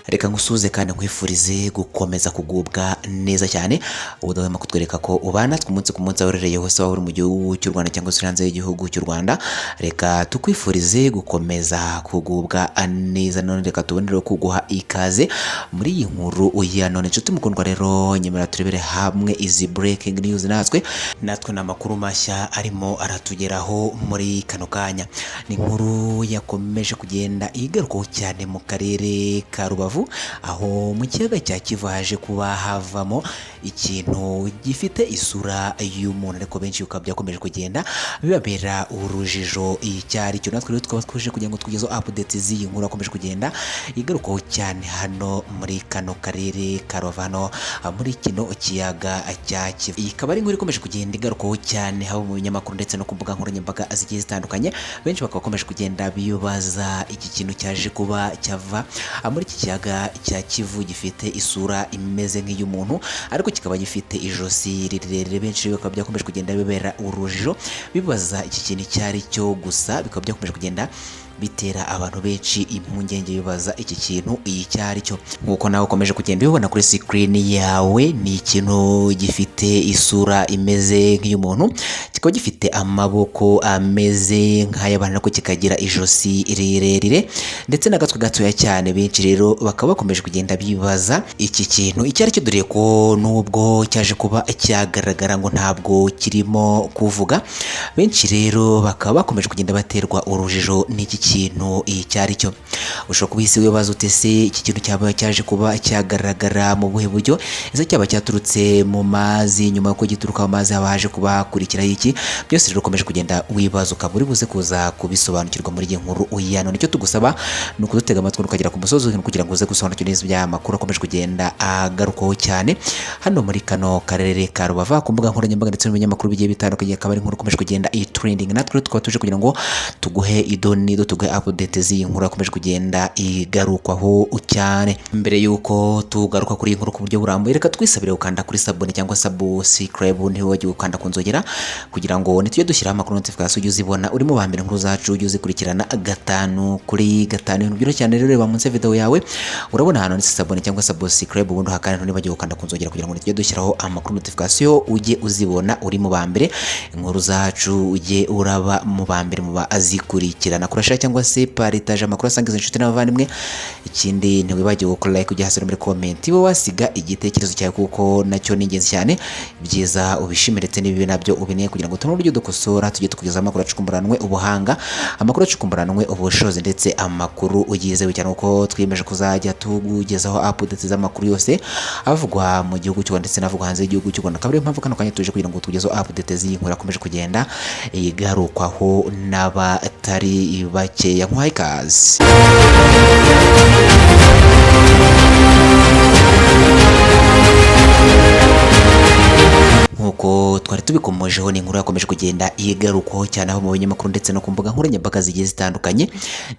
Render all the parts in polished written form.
Reka ngusuze kandi nkwifurize gukomeza kugubwa neza cyane ubudahwema kutwereka ko ubana umunsi ku munsi aho hose waba uri mu gihugu cy'u Rwanda cyangwa se hanze y'igihugu cy'u Rwanda. Reka tukwifurize gukomeza kugubwa neza, none reka tubonere kuguha ikaze muri iyi nkuru ya none. Inshuti mukundwa rero, nyemera turebere hamwe izi breaking news natwe n'amakuru mashya arimo aratugeraho muri kano kanya. Ni inkuru yakomeje kugenda igarukaho cyane mu karere ka Rubavu, aho mu kiyaga cya Kivu haje kuba havamo ikintu gifite isura y'umuntu, ariko benshi bikaba byakomeje kugenda bibabera urujijo icyari cyo. Natwe rero twaba tuje kugira ngo tugezeho updates z'iyi nkuru akomeje kugenda igarukaho cyane hano muri kano karere ka Rubavu, hano muri kino kiyaga cya Kivu. Iyi ikaba ari inkuru ikomeje kugenda igarukaho cyane haba mu binyamakuru ndetse no ku mbuga nkoranyambaga zigiye zitandukanye. Benshi bakaba bakomeje kugenda bibaza iki kintu cyaje kuba cyava muri iki kiyaga cya Kivu gifite isura imeze nk'iy'umuntu, ariko kikaba gifite ijosi rirerire. Benshi bakaba byakomeje kugenda bibera urujijo bibaza iki kintu cyari cyo, gusa bikaba byakomeje kugenda bitera abantu benshi impungenge bibaza iki kintu icyari cyo. Nkuko nawe ukomeje kugenda ubibona kuri screen yawe, ni ikintu gifite isura imeze nk'iy'umuntu, kikaba gifite amaboko ameze nk'ay'abantu, ariko kikagira ijosi rirerire ndetse n'agatwe gatoya cyane. Benshi rero bakaba bakomeje kugenda bibaza iki kintu icyari cyo, dore ko nubwo cyaje kuba cyagaragara ngo ntabwo kirimo kuvuga. Benshi rero bakaba bakomeje kugenda baterwa urujijo n'iki kintu icyari cyo. Ushobora kubisi wibaza ute se iki kintu cyaba cyaje kuba cyagaragara mu buhe buryo? Ese cyaba cyaturutse mu mazi, nyuma yuko gituruka mu mazi haba haje kuba hakurikiraho iki? Byose rero ukomeje kugenda wibaza, ukaba uri buze kuza kubisobanukirwa muri iyi nkuru ya none. Icyo tugusaba ni ukudutega amatwi ukagera ku musozi kugira ngo uze gusobanukirwa neza ibya makuru akomeje kugenda agarukaho cyane hano muri kano karere ka Rubavu ku mbuga nkoranyambaga ndetse n'ibinyamakuru bigiye bitandukanye. Akaba ari inkuru ikomeje kugenda trending, natwe tukaba tuje kugira ngo tuguhe idonido, tuguhe update z'iyi nkuru akomeje kugenda igarukwaho cyane. Mbere yuko tugaruka kuri iyi nkuru ku buryo burambuye, reka twisabire gukanda kuri sabone cyangwa subscribe, niho wagiye gukanda ku nzogera kugira ngo nitujye dushyiraho amakuru notification ujye uzibona urimo ba mbere inkuru zacu ujye uzikurikirana gatanu kuri gatanu. Ibintu byoroshye cyane rero, reba munsi video yawe urabona ahantu handitse sabone cyangwa subscribe, ubundi hakanda ntibagiye gukanda ku nzogera kugira ngo nitujye dushyiraho amakuru notification ujye uzibona uri mu ba mbere, inkuru zacu ujye uraba mu ba mbere mu bazikurikirana. Kurashaka cyangwa se partage amakuru asangiza inshuti n'abavandimwe. Ikindi ntiwibagiwe gukora like, ujya hasi muri comment iwe wasiga igitekerezo cyawe, kuko nacyo ni ingenzi cyane. Byiza ubishimire ndetse n'ibibi nabyo ubineye, kugira ngo tubone uburyo dukosora tujye tukugeza amakuru acukumburanwe ubuhanga, amakuru acukumburanwe ubushobozi ndetse amakuru uyizewe cyane, kuko twiyemeje kuzajya tugugezaho updates z'amakuru yose avugwa mu gihugu cy'u Rwanda ndetse n'avugwa hanze y'igihugu cy'u Rwanda. Akaba ariyo mpamvu kano kanya tuje kugira ngo tugezeho updates z'inkuru akomeje kugenda igarukwaho n'abatari bakeya. Nk'uhaye ikaze. Nkuko twari tubikomojeho, ni inkuru yakomeje kugenda igarukwaho cyane aho mu binyamakuru ndetse no ku mbuga nkoranyambaga zigiye zitandukanye.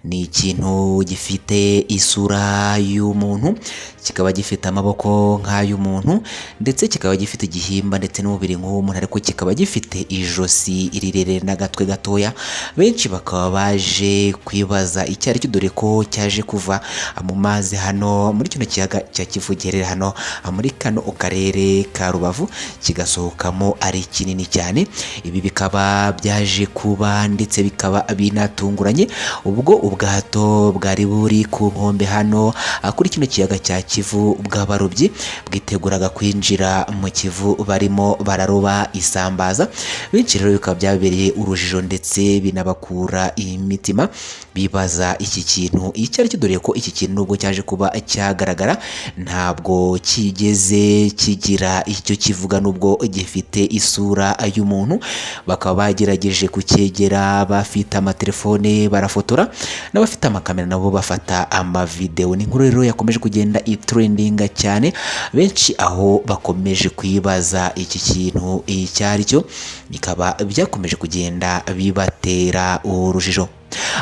Ni ikintu gifite isura y'umuntu, kikaba gifite amaboko nk'ay'umuntu ndetse kikaba gifite igihimba ndetse n'umubiri nk'uw'umuntu, ariko kikaba gifite ijosi rirerire n'agatwe gatoya. Benshi bakaba baje kwibaza icyo ari cyo, dore ko cyaje kuva mu mazi hano muri kino kiyaga cya Kivu giherereye hano muri kano karere ka Rubavu, kigasohokamo ari kinini cyane. Ibi bikaba byaje kuba ndetse bikaba binatunguranye ubwo ubwato bwari buri ku nkombe hano kuri kino kiyaga cya Kivu bw'abarobyi bwiteguraga kwinjira mu Kivu barimo bararoba isambaza. Benshi rero bikaba byabereye urujijo ndetse binabakura imitima bibaza iki kintu icyo ari cyo, dore ko iki kintu nubwo cyaje kuba cyagaragara ntabwo kigeze kigira icyo kivuga, nubwo gifite isura y'umuntu. Bakaba bagerageje kucyegera bafite amatelefone barafotora, n'abafite amakamera nabo bafata amavideo. Ni inkuru rero yakomeje kugenda trending cyane, benshi aho bakomeje kwibaza iki kintu icyari cyo, bikaba byakomeje kugenda bibatera urujijo.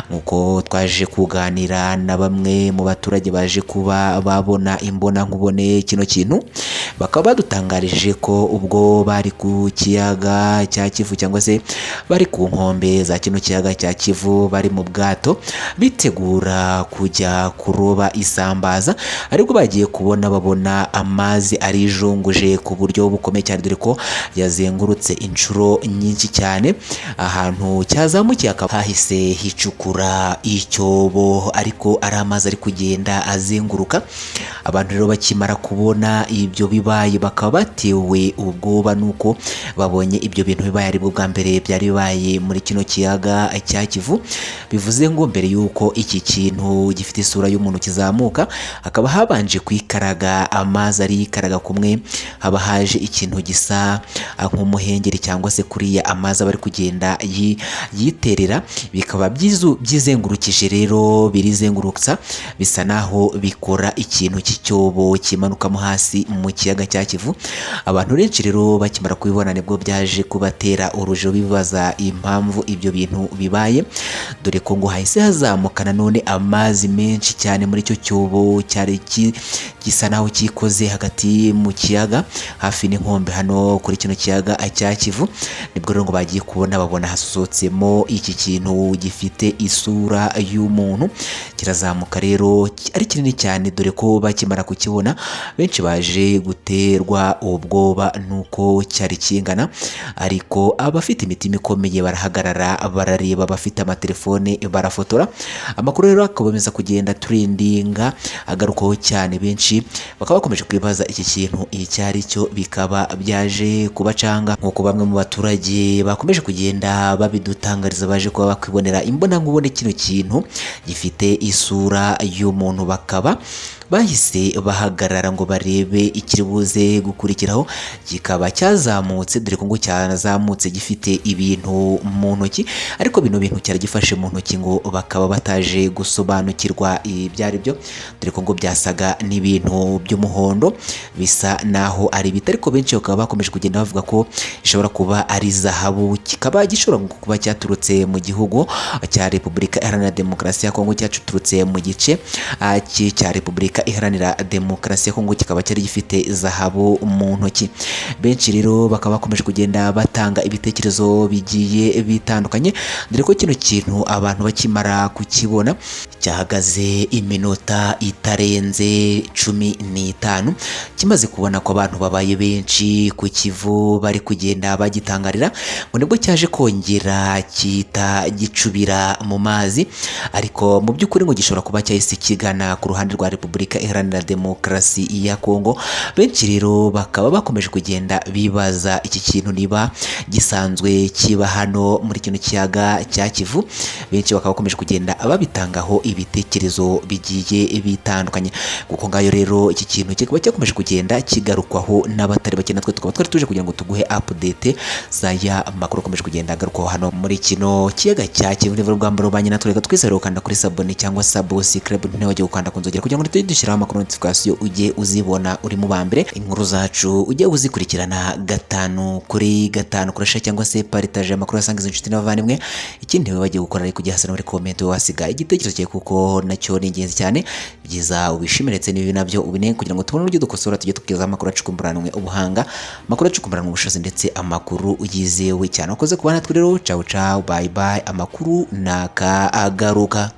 Nkuko twaje kuganira na bamwe mu baturage baje kuba babona imbona nkubone kino kintu, bakaba badutangarije ko ubwo bari ku kiyaga cya Kivu cyangwa se bari ku nkombe za kino kiyaga cya Kivu bari mu bwato bitegura kujya kuroba isambaza, ariko bagiye babona amazi arijunguje ku buryo bukomeye cyane, dore ko yazengurutse inshuro nyinshi cyane. Ahantu cyazamukiye akaba hahise hicukura icyobo, ariko ari amazi ari kugenda azenguruka. Abantu rero bakimara kubona ibyo bibaye bakaba batewe ubwoba nuko babonye ibyo bintu bibaye ari bwo bwa mbere byari bibaye muri kino kiyaga cya Kivu. Bivuze ngo mbere yuko iki kintu gifite isura y'umuntu kizamuka, hakaba habanje kwikaraga amazi arikaraga kumwe, haba haje ikintu gisa nk'umuhengeri cyangwa se kuriya amazi aba ari kugenda yiterera, bikaba byizengurukije rero birizengurutsa, bisa naho bikora ikintu cy'icyobo kimanukamo hasi mu kiyaga cya Kivu. Abantu benshi rero bakimara kubibona nibwo byaje kubatera urujo bibaza impamvu ibyo bintu bibaye, dore ko ngo hahise hazamuka nanone amazi menshi cyane muri icyo cyobo cyari gisa naho kikoze hagati mu kiyaga hafi n'inkombe hano kuri kino kiyaga cya Kivu. Nibwo rero ngo bagiye babona hasohotsemo iki kintu gifite isura y'umuntu, kirazamuka rero ari kinini cyane, dore ko bakimara kukibona benshi baje guterwa ubwoba nuko cyari kingana. Ariko abafite imitima ikomeye barahagarara barareba, bafite amatelefone barafotora. Amakuru rero akakomeza kugenda trendinga agarukaho cyane, benshi bakaba bakomeje kwibaza iki kintu icyo ari cyo, bikaba byaje kubacanga nk'uko bamwe mu baturage bakomeje kugenda babidutangariza, baje kuba bakwibonera imbonankubone kino kintu gifite isura y'umuntu, bakaba bahise bahagarara ngo barebe ikiri buze gukurikiraho. Kikaba cyazamutse, dore ko ngo cyazamutse gifite ibintu mu ntoki, ariko bino bintu cyari gifashe mu ntoki ngo bakaba bataje gusobanukirwa ibyo ari byo, dore ko ngo byasaga n'ibintu by'umuhondo bisa naho ari ibiti, ariko benshi bakaba bakomeje kugenda bavuga ko gishobora kuba ari zahabu. Kikaba gishobora kuba cyaturutse mu gihugu cya Repubulika Iharanira Demokarasi ya Kongo, cyaturutse mu gice cya Repubulika Iharanira Demokarasi ya Kongo, kikaba cyari gifite zahabu mu ntoki. Benshi rero bakaba bakomeje kugenda batanga ibitekerezo bigiye bitandukanye, dore ko kino kintu abantu bakimara kukibona cyahagaze iminota itarenze 15, kimaze kubona ko abantu babaye benshi ku Kivu bari kugenda bagitangarira, ngo nibwo cyaje kongera kita gicubira mu mazi. Ariko mu by'ukuri ngo gishobora kuba cyahise kigana ku ruhande rwa Repubulika Iharanira Demokarasi ya Kongo. Benshi rero bakaba bakomeje kugenda bibaza iki kintu niba gisanzwe kiba hano muri kino kiyaga cya Kivu. Benshi bakaba bakomeje kugenda babitangaho ibitekerezo bigiye bitandukanye, kuko ngayo rero iki kintu kikaba cyakomeje kugenda kigarukwaho n'abatari bake, natwe tukaba twari tuje kugira ngo tuguhe update zaya makuru akomeje kugenda agarukwaho hano muri kino kiyaga cya Kivu. Niba rugambaro banye natwe, reka twizere ukanda kuri sabone cyangwa subscribe, ntiwajye gukanda kunzogera kugira ngo dushyiraho amakuru notification ujye uzibona uri mu bambere. Inkuru zacu ujye uzikurikirana gatanu kuri gatanu, kurasha cyangwa se partage amakuru asangiza inshuti n'abavandimwe. Ikindi bagiye gukora ari kujya hasi muri comment wasiga igitekerezo cyawe, kuko nacyo ni ingenzi cyane. Byiza ubishimiretse n'ibi nabyo ubine, kugira ngo tubone uburyo dukosora tujye tubwiza amakuru acukumburanwe ubuhanga, amakuru acukumburanwe ubushobozi ndetse amakuru yizewe cyane. Wakoze kubana natwe rero, ciao ciao, bye bye, amakuru naka agaruka.